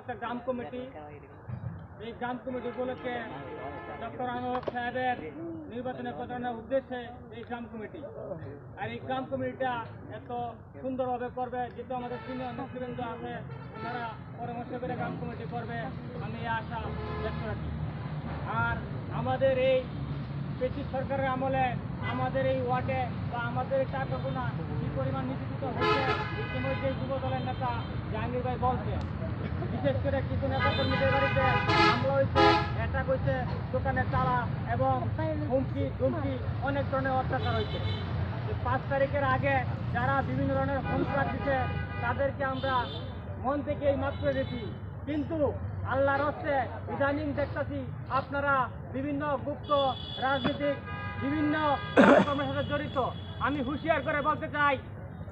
একটা গ্রাম কমিটি। এই গ্রাম কমিটি উপলক্ষে ডক্টর আনোয়ার সাহেবের নির্বাচনে প্রচারণার উদ্দেশ্যে এই গ্রাম কমিটি। আর এই গ্রাম কমিটিটা এত সুন্দরভাবে করবে, যেহেতু আমাদের সিনিয়র নেতৃবৃন্দ আছে, ওনারা পরামর্শ করে গ্রাম কমিটি করবে, আমি এই আশা ব্যক্ত রাখি। আর আমাদের এই ব্রিটিশ সরকারের আমলে আমাদের এই ওয়ার্ডে বা আমাদের এই চারকোনা কি পরিমাণ নির্যাতিত হচ্ছে, ইতিমধ্যে যুব দলের নেতা জাহাঙ্গীর ভাই বলছে। বিশেষ করে কিছু নেতা কর্মীদের বাড়িতে হামলা হয়েছে, অ্যাটাক হয়েছে, দোকানে তালা এবং হুমকি ধুমকি অনেক ধরনের অত্যাচার হয়েছে। 5 তারিখের আগে যারা বিভিন্ন ধরনের হুমকার দিচ্ছে তাদেরকে আমরা মন থেকেই মাফ করে দিচ্ছি। কিন্তু আল্লাহর হস্তে ইদানিং দেখতেছি আপনারা বিভিন্ন গুপ্ত রাজনীতিক বিভিন্ন কর্মের সাথে জড়িত। আমি হুঁশিয়ার করে বলতে চাই,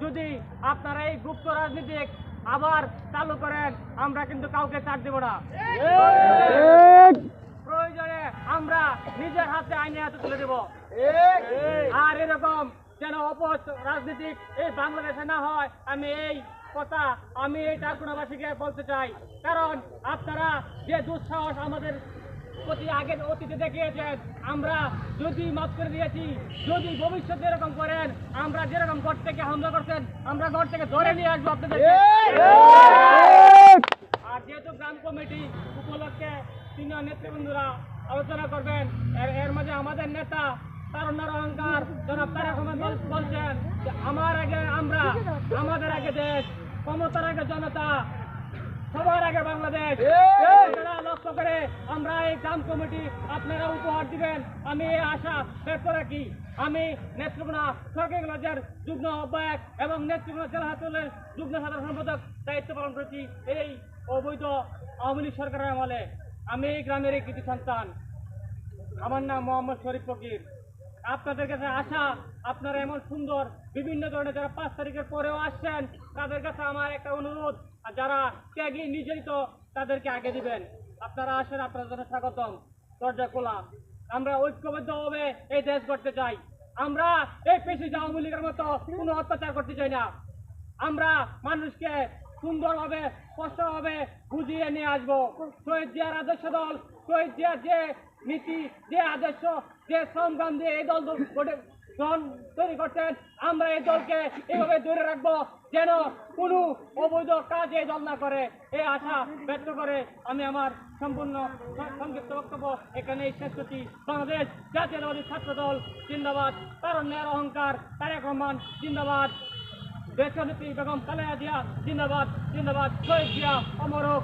যদি আপনারা এই গুপ্ত রাজনীতিক আবার চালু করেন, আমরা কিন্তু কাউকে ছাড় দেব না। প্রয়োজনে আমরা নিজের হাতে আইনের হাতে তুলে দেব। আর এরকম যেন রাজনীতিক এই বাংলাদেশে না হয়, আমি এই কথা এই চারকোনাবাসীকে বলতে চাই। কারণ আপনারা যে দুঃসাহস আমাদের প্রতি আগের অতীতে দেখিয়েছেন, আমরা যদি মাফ করে দিয়েছি, যদি ভবিষ্যতে এরকম করেন, আমরা যেরকম ঘর থেকে হামলা করছেন আমরা ঘর থেকে ধরে নিয়ে আসবো আপনাদেরকে। আর যেহেতু গ্রাম কমিটি উপলক্ষে সিনিয়র নেতৃবৃন্দরা আলোচনা করবেন, এর মাঝে আমাদের নেতা তারুণ্যের অহংকার জনাব তারেক রহমান বলছেন যে আমার আগে আমরা, আমাদের আগে দেশ, ক্ষমতার আগে জনতা, সবার আগে বাংলাদেশ। লক্ষ্য করে আমরা এই গ্রাম কমিটি আপনারা উপহার দিবেন, আমি এই আশা ব্যক্ত রাখি। আমি নেত্রকোনা সরকারি কলেজের যুগ্ম আহ্বায়ক এবং নেত্রকোনা জেলা হাতুলের যুগ্ম সাধারণ সম্পাদক দায়িত্ব পালন করেছি এই অবৈধ আওয়ামী লীগ সরকারের আমলে। আমি এই গ্রামের এই কৃতি সন্তান, আমার নাম মোহাম্মদ শরীফ ফকির। আপনাদের কাছে আশা, আপনারা এমন সুন্দর বিভিন্ন ধরনের যারা 5 তারিখের পরেও আসছেন, তাদের কাছে আমার একটা অনুরোধ, আর যারা ত্যাগী নির্যাতিত তাদেরকে আগে দিবেন। আপনারা আসেন, আপনাদের জন্য স্বাগতম, দরজা খোলা। আমরা ঐক্যবদ্ধভাবে এই দেশ গড়তে চাই। আমরা এই পেশি আওয়ামী লীগের মতো কোনো অত্যাচার করতে চাই না। আমরা মানুষকে সুন্দরভাবে স্পষ্টভাবে বুঝিয়ে নিয়ে আসবো। শহীদ জিয়ার আদর্শ দল, শহীদ জিয়ার যে নীতি, যে আদর্শ, যে সংগ্রাম দিয়ে এই দল তৈরি করছেন, আমরা এই দলকে এইভাবে ধরে রাখবো যেন কোনো অবৈধ কাজ এই দল না করে। এই আশা ব্যক্ত করে আমি আমার সম্পূর্ণ সংক্ষিপ্ত বক্তব্য এখানেই শেষ করছি। বাংলাদেশ জাতীয়তাবাদী ছাত্র দল জিন্দাবাদ, তারুণ্যের অহংকার তারেক রহমান জিন্দাবাদ, দেশনেত্রী বেগম খালেদা জিয়া জিন্দাবাদ, জিন্দাবাদ, শহীদ জিয়া অমর হোক।